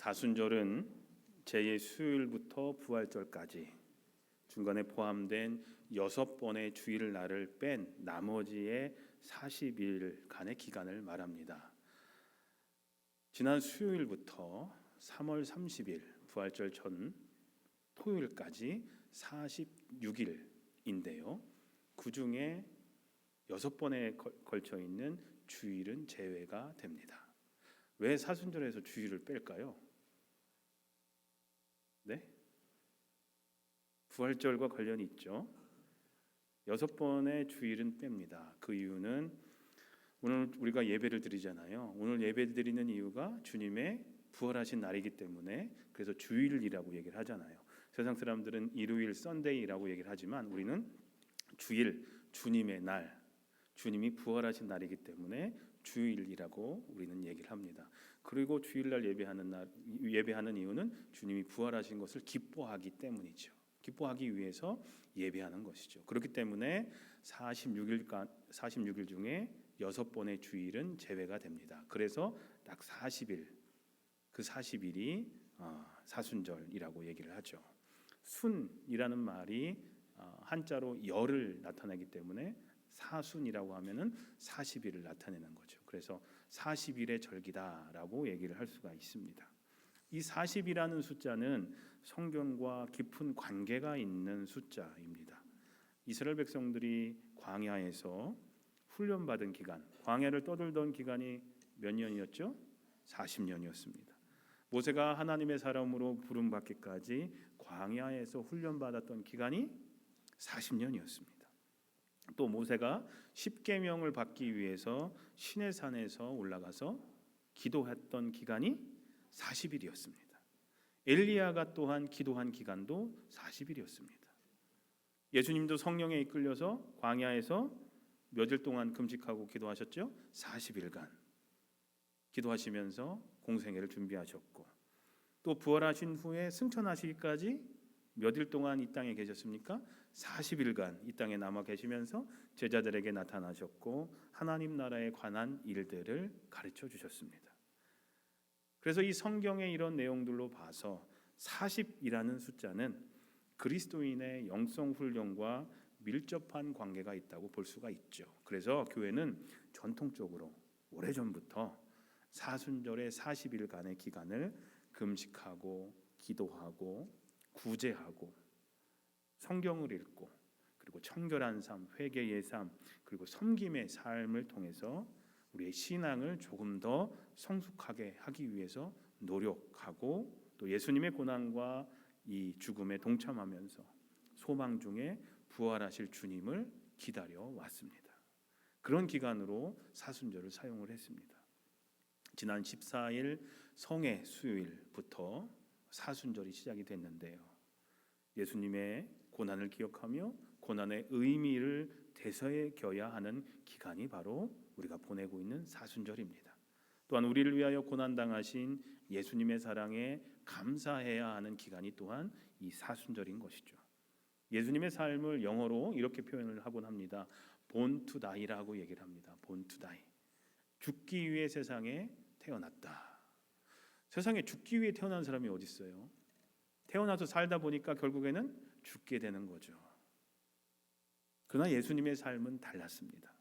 사순절은 제2 수요일부터 부활절까지 중간에 포함된 6번의 주일날을 뺀 나머지의 40일간의 기간을 말합니다. 지난 수요일부터 3월 30일 부활절 전 토요일까지 46일인데요. 그 중에 6번에 걸쳐 있는 주일은 제외가 됩니다. 왜 사순절에서 주일을 뺄까요? 네? 부활절과 관련이 있죠. 6번의 주일은 뺍니다. 그 이유는 오늘 우리가 예배를 드리잖아요. 오늘 예배 드리는 이유가 주님의 부활하신 날이기 때문에 그래서 주일이라고 얘기를 하잖아요. 세상 사람들은 일요일 썬데이라고 얘기를 하지만 우리는 주일, 주님의 날, 주님이 부활하신 날이기 때문에 주일이라고 우리는 얘기를 합니다. 그리고 주일날 예배하는 이유는 주님이 부활하신 것을 기뻐하기 때문이죠. 기뻐하기 위해서 예배하는 것이죠. 그렇기 때문에 46일 중에 6번의 주일은 제외가 됩니다. 그래서 딱 40일, 그 40일이 사순절이라고 얘기를 하죠. 순이라는 말이 한자로 열을 나타내기 때문에 사순이라고 하면은 40일을 나타내는 거죠. 그래서 40일의 절기다라고 얘기를 할 수가 있습니다. 이 40이라는 숫자는 성경과 깊은 관계가 있는 숫자입니다. 이스라엘 백성들이 광야에서 훈련받은 기간, 광야를 떠돌던 기간이 몇 년이었죠? 40년이었습니다. 모세가 하나님의 사람으로 부름받기까지 광야에서 훈련받았던 기간이 40년이었습니다. 또 모세가 십계명을 받기 위해서 시내산에서 올라가서 기도했던 기간이 40일이었습니다. 엘리야가 또한 기도한 기간도 40일이었습니다. 예수님도 성령에 이끌려서 광야에서 며칠 동안 금식하고 기도하셨죠? 40일간 기도하시면서 공생애를 준비하셨고, 또 부활하신 후에 승천하시기까지 몇일 동안 이 땅에 계셨습니까? 40일간 이 땅에 남아 계시면서 제자들에게 나타나셨고 하나님 나라에 관한 일들을 가르쳐 주셨습니다. 그래서 이 성경의 이런 내용들로 봐서 40이라는 숫자는 그리스도인의 영성 훈련과 밀접한 관계가 있다고 볼 수가 있죠. 그래서 교회는 전통적으로 오래전부터 사순절의 40일간의 기간을 금식하고 기도하고 구제하고 성경을 읽고 그리고 청결한 삶, 회개의 삶, 그리고 섬김의 삶을 통해서 우리의 신앙을 조금 더 성숙하게 하기 위해서 노력하고 또 예수님의 고난과 이 죽음에 동참하면서 소망 중에 부활하실 주님을 기다려 왔습니다. 그런 기간으로 사순절을 사용을 했습니다. 지난 14일 성회 수요일부터 사순절이 시작이 됐는데요. 예수님의 고난을 기억하며 고난의 의미를 되새겨야 하는 기간이 바로 우리가 보내고 있는 사순절입니다. 또한 우리를 위하여 고난당하신 예수님의 사랑에 감사해야 하는 기간이 또한 이 사순절인 것이죠. 예수님의 삶을 영어로 이렇게 표현을 하곤 합니다. Born to die라고 얘기를 합니다. Born to die. 죽기 위해 세상에 태어났다. 세상에 죽기 위해 태어난 사람이 어디 있어요? 태어나서 살다 보니까 결국에는 죽게 되는 거죠. 그러나 예수님의 삶은 달랐습니다.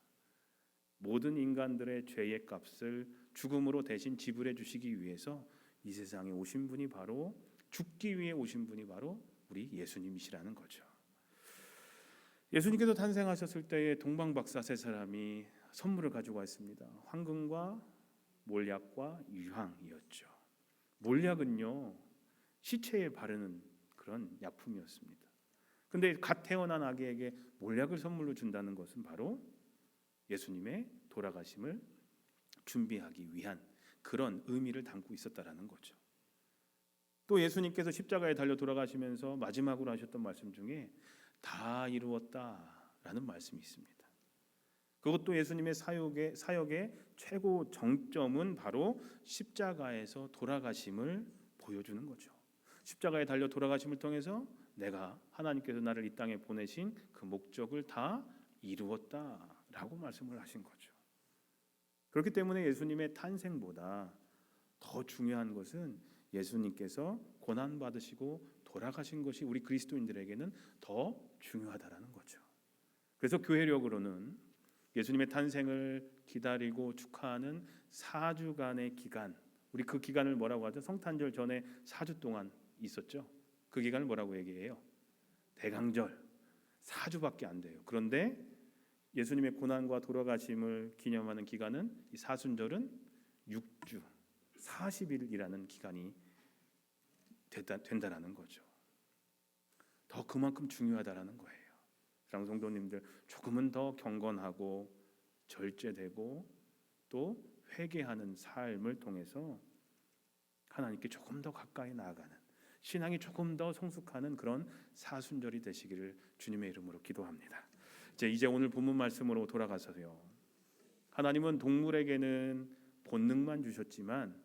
모든 인간들의 죄의 값을 죽음으로 대신 지불해 주시기 위해서 이 세상에 오신 분이 바로 죽기 위해 오신 분이 바로 우리 예수님이시라는 거죠. 예수님께서 탄생하셨을 때에 동방박사 세 사람이 선물을 가지고 왔습니다. 황금과 몰약과 유향이었죠. 몰약은요 시체에 바르는 그런 약품이었습니다. 근데 갓 태어난 아기에게 몰약을 선물로 준다는 것은 바로 예수님의 돌아가심을 준비하기 위한 그런 의미를 담고 있었다라는 거죠. 또 예수님께서 십자가에 달려 돌아가시면서 마지막으로 하셨던 말씀 중에 다 이루었다라는 말씀이 있습니다. 그것도 예수님의 사역의 최고 정점은 바로 십자가에서 돌아가심을 보여주는 거죠. 십자가에 달려 돌아가심을 통해서 내가 하나님께서 나를 이 땅에 보내신 그 목적을 다 이루었다라고 말씀을 하신 거죠. 그렇기 때문에 예수님의 탄생보다 더 중요한 것은 예수님께서 고난 받으시고 돌아가신 것이 우리 그리스도인들에게는 더 중요하다라는 거죠. 그래서 교회력으로는 예수님의 탄생을 기다리고 축하하는 4주간의 기간, 우리 그 기간을 뭐라고 하죠? 성탄절 전에 4주 동안 있었죠. 그 기간을 뭐라고 얘기해요? 대강절. 4주밖에 안 돼요. 그런데 예수님의 고난과 돌아가심을 기념하는 기간은 이 사순절은 6주 40일이라는 기간이 된다라는 거죠. 더 그만큼 중요하다라는 거예요. 사랑하는 성도님들, 조금은 더 경건하고 절제되고 또 회개하는 삶을 통해서 하나님께 조금 더 가까이 나아가는, 신앙이 조금 더 성숙하는 그런 사순절이 되시기를 주님의 이름으로 기도합니다. 이제 오늘 본문 말씀으로 돌아가서요. 하나님은 동물에게는 본능만 주셨지만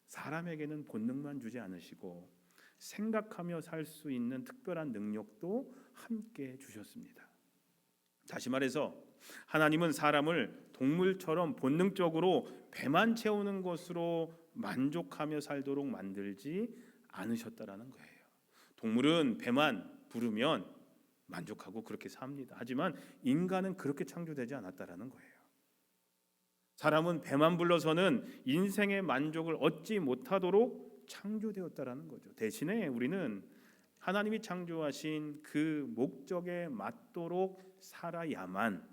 사람에게는 본능만 주지 않으시고 생각하며 살 수 있는 특별한 능력도 함께 주셨습니다. 다시 말해서 하나님은 사람을 동물처럼 본능적으로 배만 채우는 것으로 만족하며 살도록 만들지 않으셨다라는 거예요. 동물은 배만 부르면 만족하고 그렇게 삽니다. 하지만 인간은 그렇게 창조되지 않았다라는 거예요. 사람은 배만 불러서는 인생의 만족을 얻지 못하도록 창조되었다라는 거죠. 대신에 우리는 하나님이 창조하신 그 목적에 맞도록 살아야만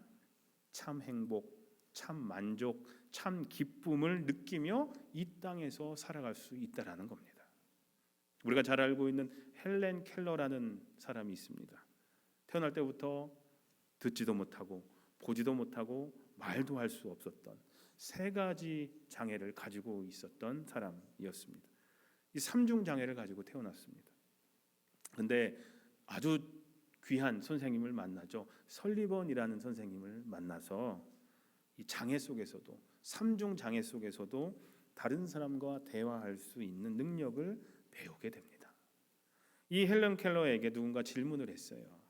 참 행복, 참 만족, 참 기쁨을 느끼며 이 땅에서 살아갈 수 있다라는 겁니다. 우리가 잘 알고 있는 헬렌 켈러라는 사람이 있습니다. 태어날 때부터 듣지도 못하고 보지도 못하고 말도 할 수 없었던 3가지 장애를 가지고 있었던 사람이었습니다. 이 3중 장애를 가지고 태어났습니다. 그런데 아주 귀한 선생님을 만나죠. 설리번이라는 선생님을 만나서 이 장애 속에서도, 3중 장애 속에서도 다른 사람과 대화할 수 있는 능력을 배우게 됩니다. 이 헬렌 켈러에게 누군가 질문을 했어요.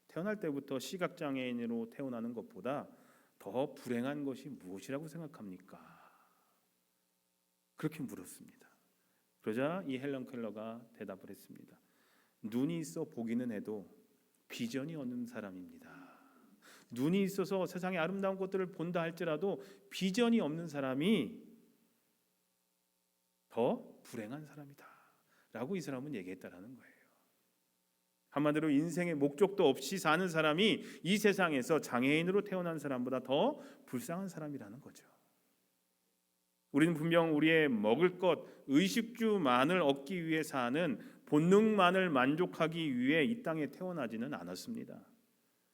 태어날 때부터 시각장애인으로 태어나는 것보다 더 불행한 것이 무엇이라고 생각합니까? 그렇게 물었습니다. 그러자 이 헬렌 켈러가 대답을 했습니다. 눈이 있어 보기는 해도 비전이 없는 사람입니다. 눈이 있어서 세상의 아름다운 것들을 본다 할지라도 비전이 없는 사람이 더 불행한 사람이다 라고 이 사람은 얘기했다라는 거예요. 한마디로 인생의 목적도 없이 사는 사람이 이 세상에서 장애인으로 태어난 사람보다 더 불쌍한 사람이라는 거죠. 우리는 분명 우리의 먹을 것, 의식주만을 얻기 위해 사는 본능만을 만족하기 위해 이 땅에 태어나지는 않았습니다.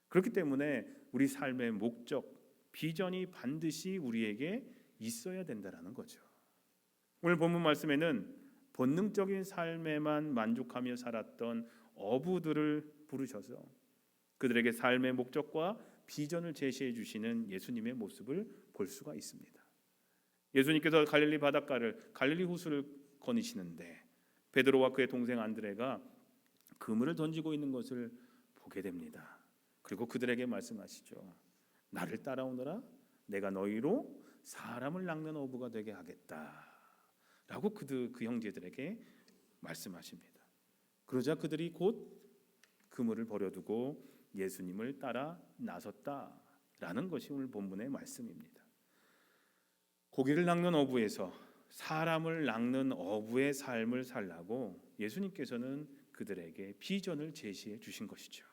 그렇기 때문에 우리 삶의 목적, 비전이 반드시 우리에게 있어야 된다는 거죠. 오늘 본문 말씀에는 본능적인 삶에만 만족하며 살았던 어부들을 부르셔서 그들에게 삶의 목적과 비전을 제시해 주시는 예수님의 모습을 볼 수가 있습니다. 예수님께서 갈릴리 바닷가를, 갈릴리 호수를 거니시는데 베드로와 그의 동생 안드레가 그물을 던지고 있는 것을 보게 됩니다. 그리고 그들에게 말씀하시죠. 나를 따라오너라, 내가 너희로 사람을 낚는 어부가 되게 하겠다 라고 그 형제들에게 말씀하십니다. 그러자 그들이 곧 그물을 버려두고 예수님을 따라 나섰다라는 것이 오늘 본문의 말씀입니다. 고기를 낚는 어부에서 사람을 낚는 어부의 삶을 살라고 예수님께서는 그들에게 비전을 제시해 주신 것이죠.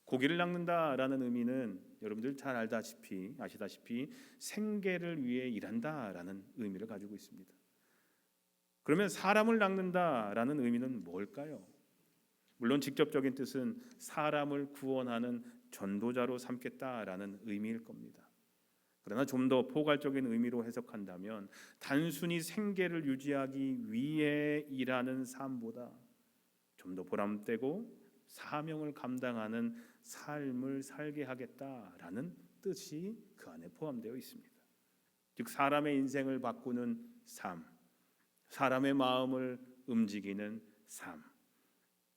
고기를 낚는다라는 의미는 여러분들 잘 아시다시피 생계를 위해 일한다라는 의미를 가지고 있습니다. 그러면 사람을 낚는다라는 의미는 뭘까요? 물론 직접적인 뜻은 사람을 구원하는 전도자로 삼겠다라는 의미일 겁니다. 그러나 좀 더 포괄적인 의미로 해석한다면 단순히 생계를 유지하기 위해 일하는 삶보다 좀 더 보람되고 사명을 감당하는 삶을 살게 하겠다라는 뜻이 그 안에 포함되어 있습니다. 즉 사람의 인생을 바꾸는 삶, 사람의 마음을 움직이는 삶,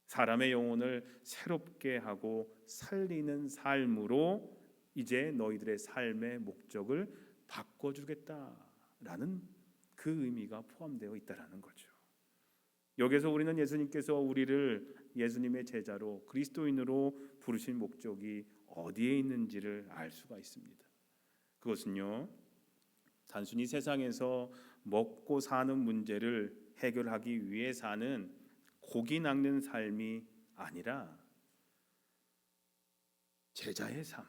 사람의 영혼을 새롭게 하고 살리는 삶으로 이제 너희들의 삶의 목적을 바꿔주겠다라는 그 의미가 포함되어 있다라는 거죠. 여기서 우리는 예수님께서 우리를 예수님의 제자로 그리스도인으로 부르신 목적이 어디에 있는지를 알 수가 있습니다. 그것은요, 단순히 세상에서 먹고 사는 문제를 해결하기 위해 사는 고기 낚는 삶이 아니라 제자의 삶,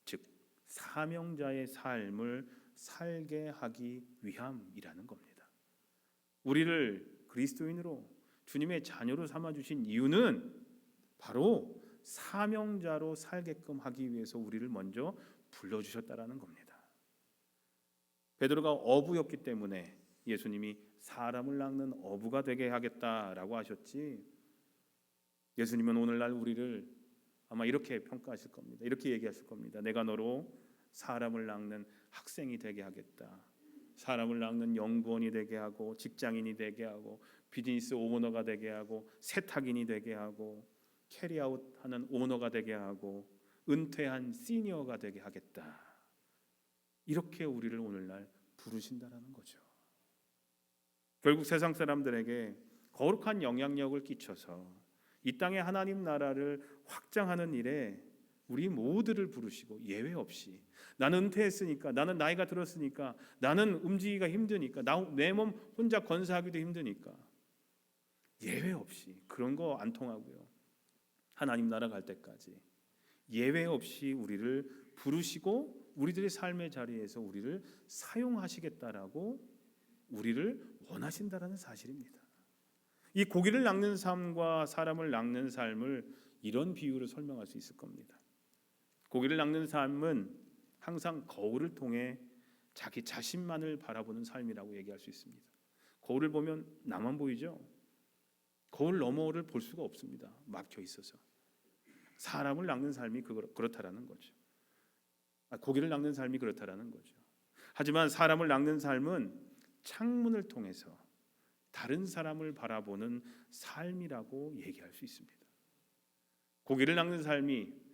즉 사명자의 삶을 살게 하기 위함이라는 겁니다. 우리를 그리스도인으로 주님의 자녀로 삼아주신 이유는 바로 사명자로 살게끔 하기 위해서 우리를 먼저 불러주셨다라는 겁니다. 베드로가 어부였기 때문에 예수님이 사람을 낚는 어부가 되게 하겠다라고 하셨지, 예수님은 오늘날 우리를 아마 이렇게 평가하실 겁니다. 이렇게 얘기하실 겁니다. 내가 너로 사람을 낚는 학생이 되게 하겠다. 사람을 낚는 연구원이 되게 하고, 직장인이 되게 하고, 비즈니스 오너가 되게 하고, 세탁인이 되게 하고, 캐리아웃하는 오너가 되게 하고, 은퇴한 시니어가 되게 하겠다. 이렇게 우리를 오늘날 부르신다라는 거죠. 결국 세상 사람들에게 거룩한 영향력을 끼쳐서 이 땅의 하나님 나라를 확장하는 일에 우리 모두를 부르시고, 예외 없이 나는 은퇴했으니까, 나는 나이가 들었으니까, 나는 움직이기가 힘드니까, 내 몸 혼자 건사하기도 힘드니까, 예외 없이 그런 거 안 통하고요, 하나님 나라 갈 때까지 예외 없이 우리를 부르시고 우리들의 삶의 자리에서 우리를 사용하시겠다라고 우리를 원하신다라는 사실입니다. 이 고기를 낚는 삶과 사람을 낚는 삶을 이런 비유로 설명할 수 있을 겁니다. 고기를 낚는 삶은 항상 거울을 통해 자기 자신만을 바라보는 삶이라고 얘기할 수 있습니다. 거울을 보면 나만 보이죠? 거울 너머를 볼 수가 없습니다. 막혀 있어서. 사람을 낚는 삶이 그렇다라는 거죠. 고기를 낚는 삶이 그렇다라는 거죠. 하지만 사람을 낚는 삶은 창문을 통해서 다른 사람을 바라보는 삶이라고 얘기할 수 있습니다. 고기를 낚는 삶이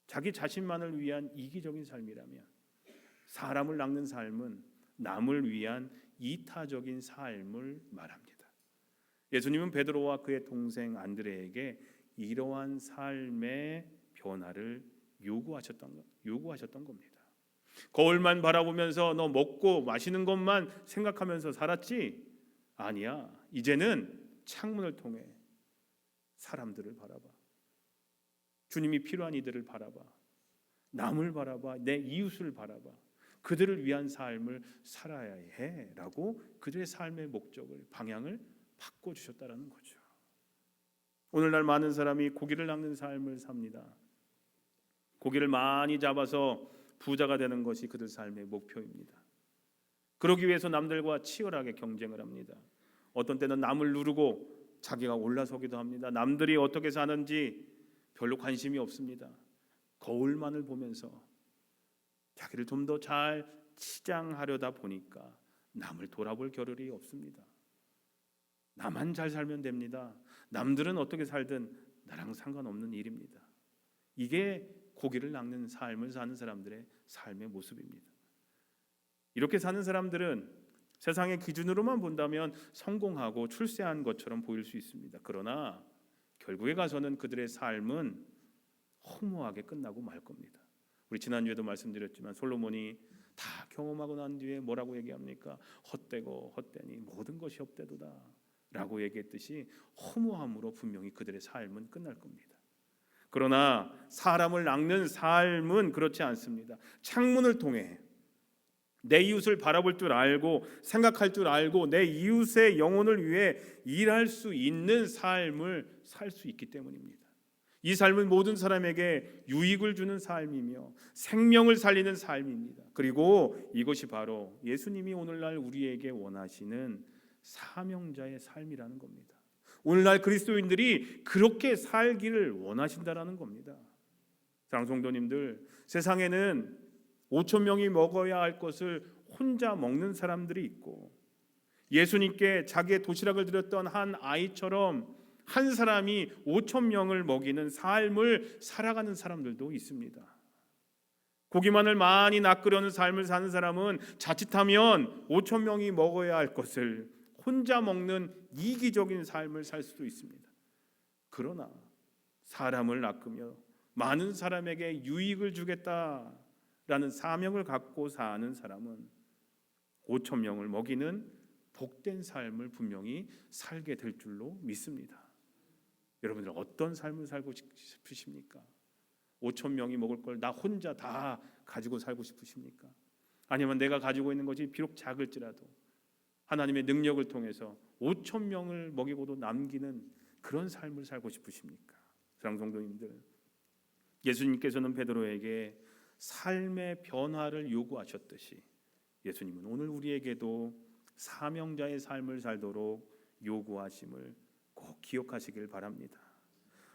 자기 자신만을 위한 이기적인 삶이라면, 사람을 낚는 삶은 남을 위한 이타적인 삶을 말합니다. 예수님은 베드로와 그의 동생 안드레에게 이러한 삶의 변화를 요구하셨던 겁니다. 거울만 바라보면서 너 먹고 마시는 것만 생각하면서 살았지? 아니야. 이제는 창문을 통해 사람들을 바라봐. 주님이 필요한 이들을 바라봐. 남을 바라봐. 내 이웃을 바라봐. 그들을 위한 삶을 살아야 해라고 그들의 삶의 목적을, 방향을 바꿔주셨다라는 거죠. 오늘날 많은 사람이 고기를 낚는 삶을 삽니다. 고기를 많이 잡아서 부자가 되는 것이 그들 삶의 목표입니다. 그러기 위해서 남들과 치열하게 경쟁을 합니다. 어떤 때는 남을 누르고 자기가 올라서기도 합니다. 남들이 어떻게 사는지 별로 관심이 없습니다. 거울만을 보면서 자기를 좀 더 잘 치장하려다 보니까 남을 돌아볼 겨를이 없습니다. 나만 잘 살면 됩니다. 남들은 어떻게 살든 나랑 상관없는 일입니다. 이게 고기를 낚는 삶을 사는 사람들의 삶의 모습입니다. 이렇게 사는 사람들은 세상의 기준으로만 본다면 성공하고 출세한 것처럼 보일 수 있습니다. 그러나 결국에 가서는 그들의 삶은 허무하게 끝나고 말 겁니다. 우리 지난주에도 말씀드렸지만 솔로몬이 다 경험하고 난 뒤에 뭐라고 얘기합니까? 헛되고 헛되니 모든 것이 헛되도다 라고 얘기했듯이 허무함으로 분명히 그들의 삶은 끝날 겁니다. 그러나 사람을 낚는 삶은 그렇지 않습니다. 창문을 통해 내 이웃을 바라볼 줄 알고 생각할 줄 알고 내 이웃의 영혼을 위해 일할 수 있는 삶을 살 수 있기 때문입니다. 이 삶은 모든 사람에게 유익을 주는 삶이며 생명을 살리는 삶입니다. 그리고 이것이 바로 예수님이 오늘날 우리에게 원하시는 사명자의 삶이라는 겁니다. 오늘날 그리스도인들이 그렇게 살기를 원하신다라는 겁니다. 사랑하는 성도님들, 세상에는 5천 명이 먹어야 할 것을 혼자 먹는 사람들이 있고, 예수님께 자기의 도시락을 드렸던 한 아이처럼 한 사람이 5천 명을 먹이는 삶을 살아가는 사람들도 있습니다. 고기만을 많이 낚으려는 삶을 사는 사람은 자칫하면 5천 명이 먹어야 할 것을 혼자 먹는 이기적인 삶을 살 수도 있습니다. 그러나 사람을 낚으며 많은 사람에게 유익을 주겠다라는 사명을 갖고 사는 사람은 5천 명을 먹이는 복된 삶을 분명히 살게 될 줄로 믿습니다. 여러분들 어떤 삶을 살고 싶으십니까? 5천 명이 먹을 걸 나 혼자 다 가지고 살고 싶으십니까? 아니면 내가 가지고 있는 것이 비록 작을지라도 하나님의 능력을 통해서 5천 명을 먹이고도 남기는 그런 삶을 살고 싶으십니까? 사랑하는 성도님들, 예수님께서는 베드로에게 삶의 변화를 요구하셨듯이 예수님은 오늘 우리에게도 사명자의 삶을 살도록 요구하심을 꼭 기억하시길 바랍니다.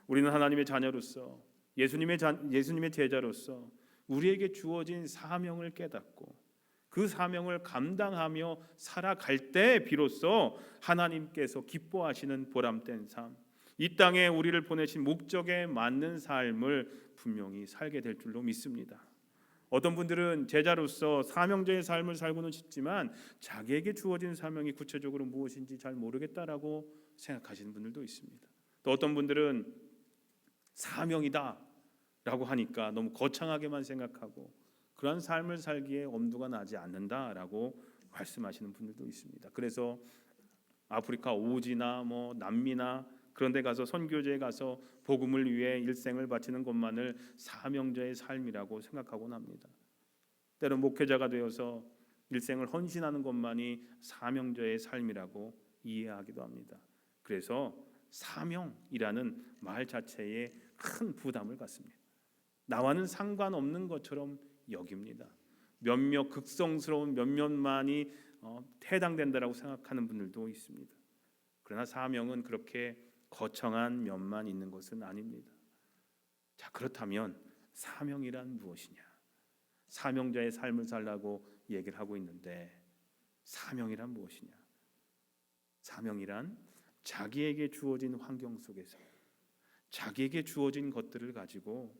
우리는 하나님의 자녀로서 예수님의 제자로서 우리에게 주어진 사명을 깨닫고 그 사명을 감당하며 살아갈 때 비로소 하나님께서 기뻐하시는 보람된 삶, 이 땅에 우리를 보내신 목적에 맞는 삶을 분명히 살게 될 줄로 믿습니다. 어떤 분들은 제자로서 사명자의 삶을 살고는 싶지만 자기에게 주어진 사명이 구체적으로 무엇인지 잘 모르겠다라고 생각하시는 분들도 있습니다. 또 어떤 분들은 사명이다 라고 하니까 너무 거창하게만 생각하고 그러한 삶을 살기에 엄두가 나지 않는다라고 말씀하시는 분들도 있습니다. 그래서 아프리카 오지나 남미나 그런 데 가서 선교지에 가서 복음을 위해 일생을 바치는 것만을 사명자의 삶이라고 생각하곤 합니다. 때로 목회자가 되어서 일생을 헌신하는 것만이 사명자의 삶이라고 이해하기도 합니다. 그래서 사명이라는 말 자체에 큰 부담을 갖습니다. 나와는 상관없는 것처럼 여깁니다. 몇몇 극성스러운 몇몇만이 해당된다라고 생각하는 분들도 있습니다. 그러나 사명은 그렇게 거창한 면만 있는 것은 아닙니다. 자, 그렇다면 사명이란 무엇이냐? 사명자의 삶을 살라고 얘기를 하고 있는데 사명이란 무엇이냐? 사명이란 자기에게 주어진 환경 속에서 자기에게 주어진 것들을 가지고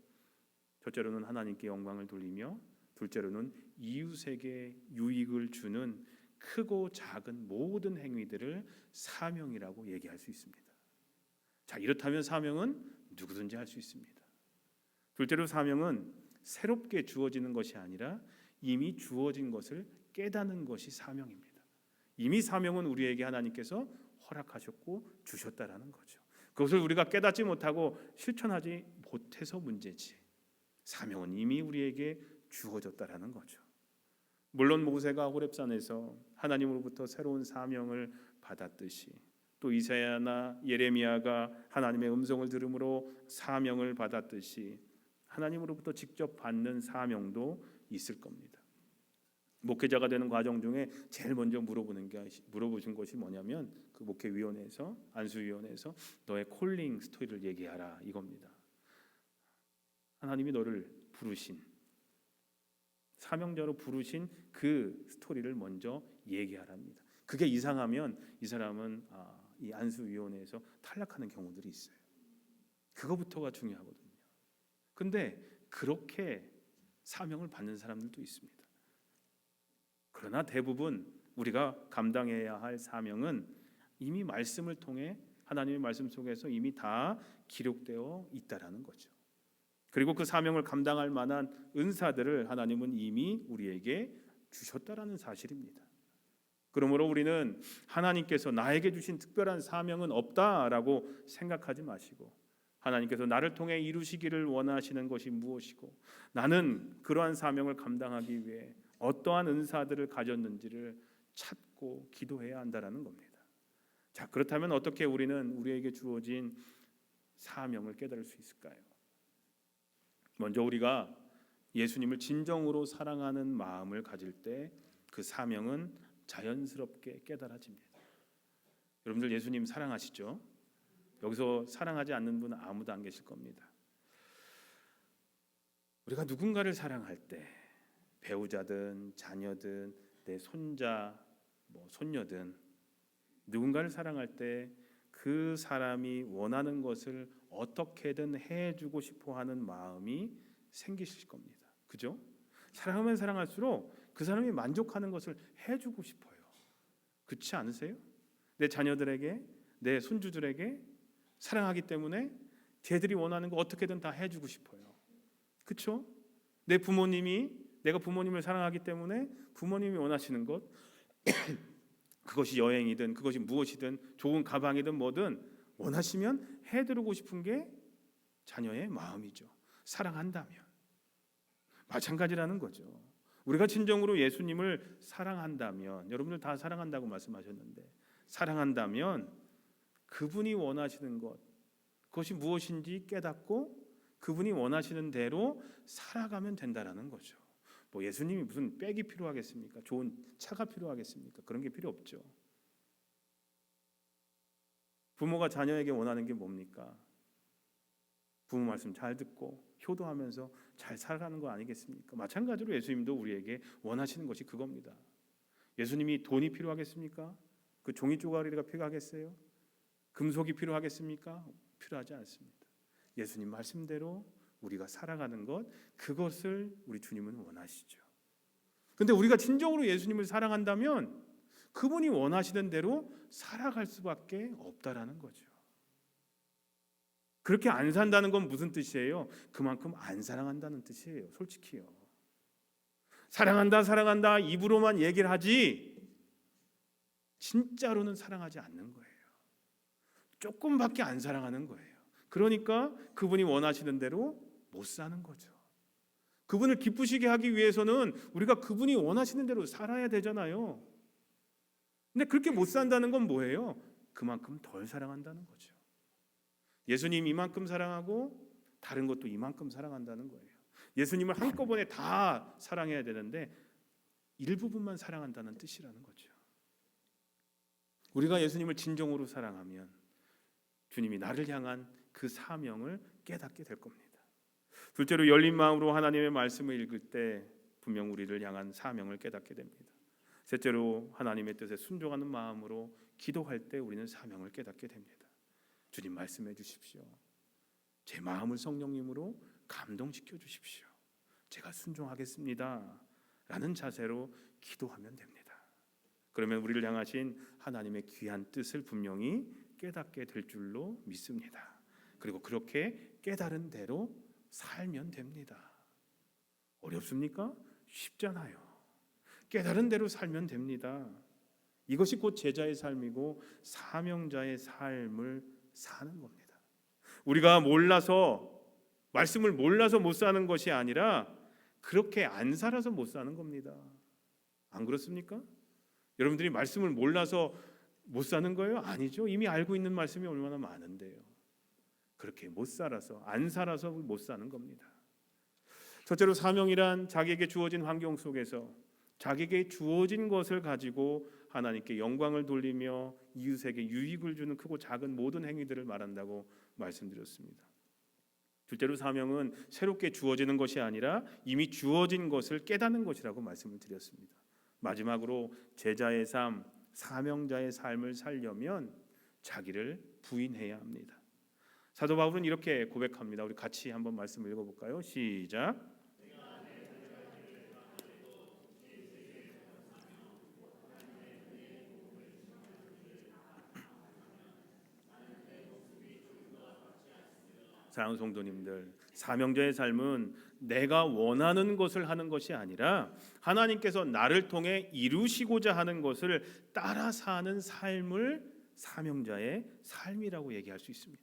첫째로는 하나님께 영광을 돌리며 둘째로는 이웃에게 유익을 주는 크고 작은 모든 행위들을 사명이라고 얘기할 수 있습니다. 자, 이렇다면 사명은 누구든지 할 수 있습니다. 둘째로 사명은 새롭게 주어지는 것이 아니라 이미 주어진 것을 깨닫는 것이 사명입니다. 이미 사명은 우리에게 하나님께서 허락하셨고 주셨다라는 거죠. 그것을 우리가 깨닫지 못하고 실천하지 못해서 문제지. 사명은 이미 우리에게 주어졌다라는 거죠. 물론 모세가 호렙산에서 하나님으로부터 새로운 사명을 받았듯이 또 이사야나 예레미야가 하나님의 음성을 들음으로 사명을 받았듯이 하나님으로부터 직접 받는 사명도 있을 겁니다. 목회자가 되는 과정 중에 제일 먼저 물어보신 것이 뭐냐면 그 목회위원회에서 안수위원회에서 너의 콜링 스토리를 얘기하라 이겁니다. 하나님이 너를 부르신 사명자로 부르신 그 스토리를 먼저 얘기하랍니다. 그게 이상하면 이 사람은 이 안수위원회에서 탈락하는 경우들이 있어요. 그거부터가 중요하거든요. 근데 그렇게 사명을 받는 사람들도 있습니다. 그러나 대부분 우리가 감당해야 할 사명은 이미 말씀을 통해 하나님의 말씀 속에서 이미 다 기록되어 있다라는 거죠. 그리고 그 사명을 감당할 만한 은사들을 하나님은 이미 우리에게 주셨다라는 사실입니다. 그러므로 우리는 하나님께서 나에게 주신 특별한 사명은 없다라고 생각하지 마시고 하나님께서 나를 통해 이루시기를 원하시는 것이 무엇이고 나는 그러한 사명을 감당하기 위해 어떠한 은사들을 가졌는지를 찾고 기도해야 한다라는 겁니다. 자, 그렇다면 어떻게 우리는 우리에게 주어진 사명을 깨달을 수 있을까요? 먼저 우리가 예수님을 진정으로 사랑하는 마음을 가질 때 그 사명은 자연스럽게 깨달아집니다. 여러분들 예수님 사랑하시죠? 여기서 사랑하지 않는 분은 아무도 안 계실 겁니다. 우리가 누군가를 사랑할 때 배우자든 자녀든 내 손자, 손녀든 누군가를 사랑할 때 그 사람이 원하는 것을 어떻게든 해주고 싶어하는 마음이 생기실 겁니다. 그죠? 사랑하면 사랑할수록 그 사람이 만족하는 것을 해주고 싶어요. 그렇지 않으세요? 내 자녀들에게, 내 손주들에게 사랑하기 때문에 걔들이 원하는 거 어떻게든 다 해주고 싶어요. 그렇죠? 내 부모님이, 내가 부모님을 사랑하기 때문에 부모님이 원하시는 것, 그것이 여행이든 그것이 무엇이든 좋은 가방이든 뭐든 원하시면 해드리고 싶은 게 자녀의 마음이죠. 사랑한다면 마찬가지라는 거죠. 우리가 진정으로 예수님을 사랑한다면, 여러분들 다 사랑한다고 말씀하셨는데, 사랑한다면 그분이 원하시는 것, 그것이 무엇인지 깨닫고 그분이 원하시는 대로 살아가면 된다라는 거죠. 뭐 예수님이 무슨 백이 필요하겠습니까? 좋은 차가 필요하겠습니까? 그런 게 필요 없죠. 부모가 자녀에게 원하는 게 뭡니까? 부모 말씀 잘 듣고 효도하면서 잘 살아가는 거 아니겠습니까? 마찬가지로 예수님도 우리에게 원하시는 것이 그겁니다. 예수님이 돈이 필요하겠습니까? 그 종이 쪼가리가 필요하겠어요? 금속이 필요하겠습니까? 필요하지 않습니다. 예수님 말씀대로 우리가 살아가는 것, 그것을 우리 주님은 원하시죠. 근데 우리가 진정으로 예수님을 사랑한다면 그분이 원하시는 대로 살아갈 수밖에 없다라는 거죠. 그렇게 안 산다는 건 무슨 뜻이에요? 그만큼 안 사랑한다는 뜻이에요. 솔직히요. 사랑한다 사랑한다 입으로만 얘기를 하지 진짜로는 사랑하지 않는 거예요. 조금밖에 안 사랑하는 거예요. 그러니까 그분이 원하시는 대로 못 사는 거죠. 그분을 기쁘시게 하기 위해서는 우리가 그분이 원하시는 대로 살아야 되잖아요. 근데 그렇게 못 산다는 건 뭐예요? 그만큼 덜 사랑한다는 거죠. 예수님 이만큼 사랑하고 다른 것도 이만큼 사랑한다는 거예요. 예수님을 한꺼번에 다 사랑해야 되는데 일부분만 사랑한다는 뜻이라는 거죠. 우리가 예수님을 진정으로 사랑하면 주님이 나를 향한 그 사명을 깨닫게 될 겁니다. 둘째로 열린 마음으로 하나님의 말씀을 읽을 때 분명 우리를 향한 사명을 깨닫게 됩니다. 셋째로 하나님의 뜻에 순종하는 마음으로 기도할 때 우리는 사명을 깨닫게 됩니다. 주님 말씀해 주십시오. 제 마음을 성령님으로 감동시켜 주십시오. 제가 순종하겠습니다. 라는 자세로 기도하면 됩니다. 그러면 우리를 향하신 하나님의 귀한 뜻을 분명히 깨닫게 될 줄로 믿습니다. 그리고 그렇게 깨달은 대로 살면 됩니다. 어렵습니까? 쉽잖아요. 깨달은 대로 살면 됩니다. 이것이 곧 제자의 삶이고 사명자의 삶을 사는 겁니다. 우리가 몰라서 말씀을 몰라서 못 사는 것이 아니라 그렇게 안 살아서 못 사는 겁니다. 안 그렇습니까? 여러분들이 말씀을 몰라서 못 사는 거예요? 아니죠. 이미 알고 있는 말씀이 얼마나 많은데요. 그렇게 못 살아서 안 살아서 못 사는 겁니다. 첫째로 사명이란 자기에게 주어진 환경 속에서 자기에게 주어진 것을 가지고 하나님께 영광을 돌리며 이웃에게 유익을 주는 크고 작은 모든 행위들을 말한다고 말씀드렸습니다. 둘째로 사명은 새롭게 주어지는 것이 아니라 이미 주어진 것을 깨닫는 것이라고 말씀을 드렸습니다. 마지막으로 제자의 삶, 사명자의 삶을 살려면 자기를 부인해야 합니다. 사도 바울은 이렇게 고백합니다. 우리 같이 한번 말씀 읽어볼까요? 시작. 사랑하는 성도님들, 사명자의 삶은 내가 원하는 것을 하는 것이 아니라 하나님께서 나를 통해 이루시고자 하는 것을 따라 사는 삶을 사명자의 삶이라고 얘기할 수 있습니다.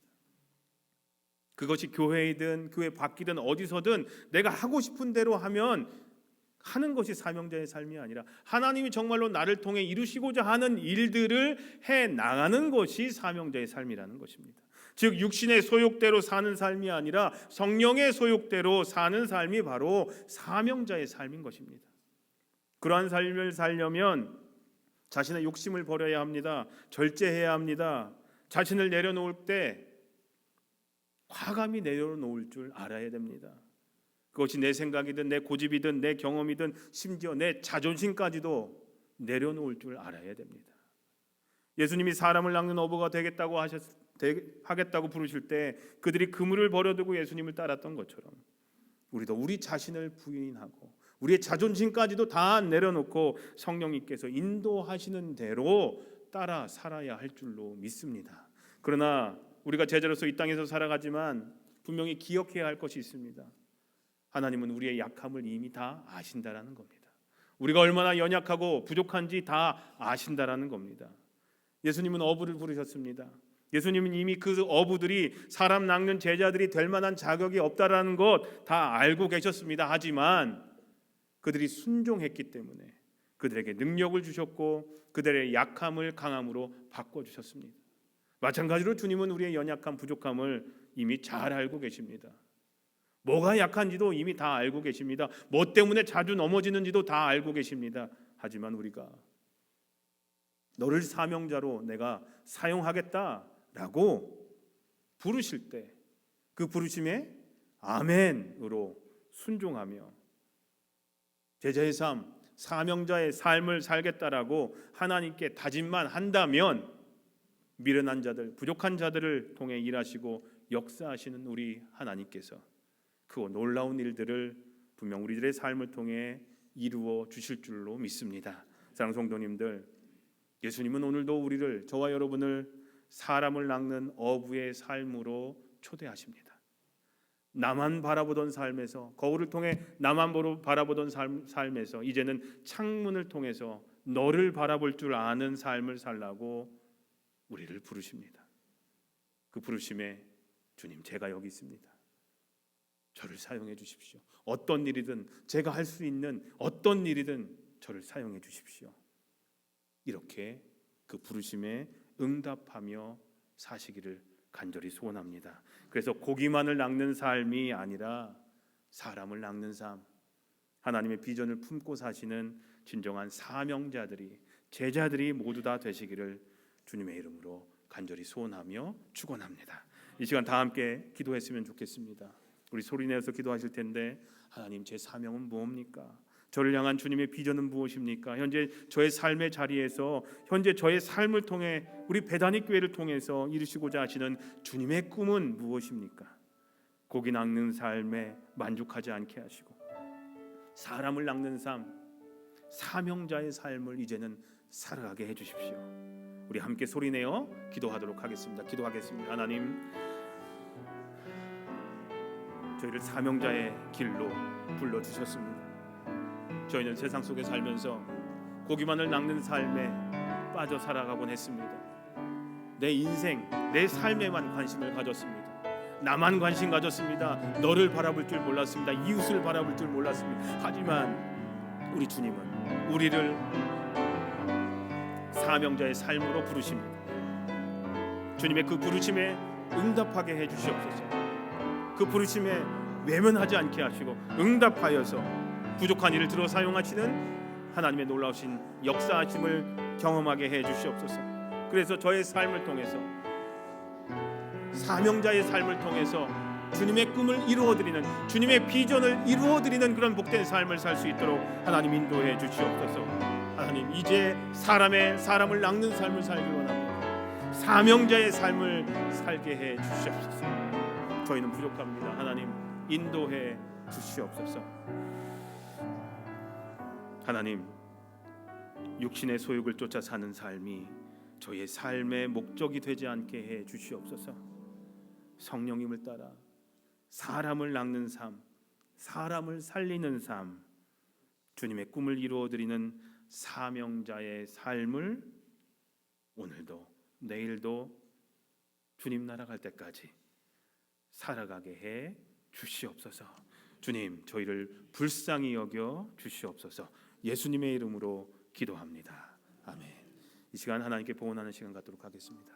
그것이 교회이든 교회 밖이든 어디서든 내가 하고 싶은 대로 하는 것이 사명자의 삶이 아니라 하나님이 정말로 나를 통해 이루시고자 하는 일들을 해 나가는 것이 사명자의 삶이라는 것입니다. 즉 육신의 소욕대로 사는 삶이 아니라 성령의 소욕대로 사는 삶이 바로 사명자의 삶인 것입니다. 그러한 삶을 살려면 자신의 욕심을 버려야 합니다. 절제해야 합니다. 자신을 내려놓을 때 과감히 내려놓을 줄 알아야 됩니다. 그것이 내 생각이든 내 고집이든 내 경험이든 심지어 내 자존심까지도 내려놓을 줄 알아야 됩니다. 예수님이 사람을 낚는 어부가 하겠다고 부르실 때 그들이 그물을 버려두고 예수님을 따랐던 것처럼 우리도 우리 자신을 부인하고 우리의 자존심까지도 다 내려놓고 성령님께서 인도하시는 대로 따라 살아야 할 줄로 믿습니다. 그러나 우리가 제자로서 이 땅에서 살아가지만 분명히 기억해야 할 것이 있습니다. 하나님은 우리의 약함을 이미 다 아신다라는 겁니다. 우리가 얼마나 연약하고 부족한지 다 아신다라는 겁니다. 예수님은 어부를 부르셨습니다. 예수님은 이미 그 어부들이 사람 낚는 제자들이 될 만한 자격이 없다라는 것 다 알고 계셨습니다. 하지만 그들이 순종했기 때문에 그들에게 능력을 주셨고 그들의 약함을 강함으로 바꿔주셨습니다. 마찬가지로 주님은 우리의 연약함, 부족함을 이미 잘 알고 계십니다. 뭐가 약한지도 이미 다 알고 계십니다. 뭐 때문에 자주 넘어지는지도 다 알고 계십니다. 하지만 우리가 너를 사명자로 내가 사용하겠다라고 부르실 때 그 부르심에 아멘으로 순종하며 제자의 삶, 사명자의 삶을 살겠다라고 하나님께 다짐만 한다면 미련한 자들, 부족한 자들을 통해 일하시고 역사하시는 우리 하나님께서 그 놀라운 일들을 분명 우리들의 삶을 통해 이루어 주실 줄로 믿습니다. 사랑하는 성도님들, 예수님은 오늘도 우리를, 저와 여러분을 사람을 낚는 어부의 삶으로 초대하십니다. 나만 바라보던 삶에서, 거울을 통해 나만 바라보던 삶에서 이제는 창문을 통해서 너를 바라볼 줄 아는 삶을 살라고 우리를 부르십니다. 그 부르심에 주님, 제가 여기 있습니다. 저를 사용해 주십시오. 어떤 일이든, 제가 할 수 있는 어떤 일이든 저를 사용해 주십시오. 이렇게 그 부르심에 응답하며 사시기를 간절히 소원합니다. 그래서 고기만을 낚는 삶이 아니라 사람을 낚는 삶, 하나님의 비전을 품고 사시는 진정한 사명자들이, 제자들이 모두 다 되시기를 주님의 이름으로 간절히 소원하며 축원합니다. 이 시간 다 함께 기도했으면 좋겠습니다. 우리 소리내어서 기도하실 텐데, 하나님, 제 사명은 무엇입니까? 저를 향한 주님의 비전은 무엇입니까? 현재 저의 삶의 자리에서, 현재 저의 삶을 통해 우리 배단위 교회를 통해서 이루시고자 하시는 주님의 꿈은 무엇입니까? 고기 낚는 삶에 만족하지 않게 하시고 사람을 낚는 삶, 사명자의 삶을 이제는 살아가게 해주십시오. 우리 함께 소리내어 기도하도록 하겠습니다. 기도하겠습니다. 하나님, 저희를 사명자의 길로 불러주셨습니다. 저희는 세상 속에 살면서 고기만을 낚는 삶에 빠져 살아가곤 했습니다. 내 인생, 내 삶에만 관심을 가졌습니다. 나만 관심 가졌습니다. 너를 바라볼 줄 몰랐습니다. 이웃을 바라볼 줄 몰랐습니다. 하지만 우리 주님은 우리를 사명자의 삶으로 부르십니다. 주님의 그 부르심에 응답하게 해주시옵소서. 그 부르심에 외면하지 않게 하시고 응답하여서 부족한 일을 들어 사용하시는 하나님의 놀라우신 역사하심을 경험하게 해주시옵소서. 그래서 저의 삶을 통해서, 사명자의 삶을 통해서 주님의 꿈을 이루어드리는, 주님의 비전을 이루어드리는 그런 복된 삶을 살 수 있도록 하나님 인도해 주시옵소서. 하나님, 이제 사람을 낚는 삶을 살기를 원합니다. 사명자의 삶을 살게 해 주시옵소서. 저희는 부족합니다. 하나님, 인도해 주시옵소서. 하나님, 육신의 소욕을 쫓아 사는 삶이 저희의 삶의 목적이 되지 않게 해 주시옵소서. 성령님을 따라 사람을 낚는 삶, 사람을 살리는 삶, 주님의 꿈을 이루어드리는 사명자의 삶을 오늘도 내일도 주님 나라 갈 때까지 살아가게 해 주시옵소서. 주님, 저희를 불쌍히 여겨 주시옵소서. 예수님의 이름으로 기도합니다. 아멘. 이 시간 하나님께 봉헌하는 시간 갖도록 하겠습니다.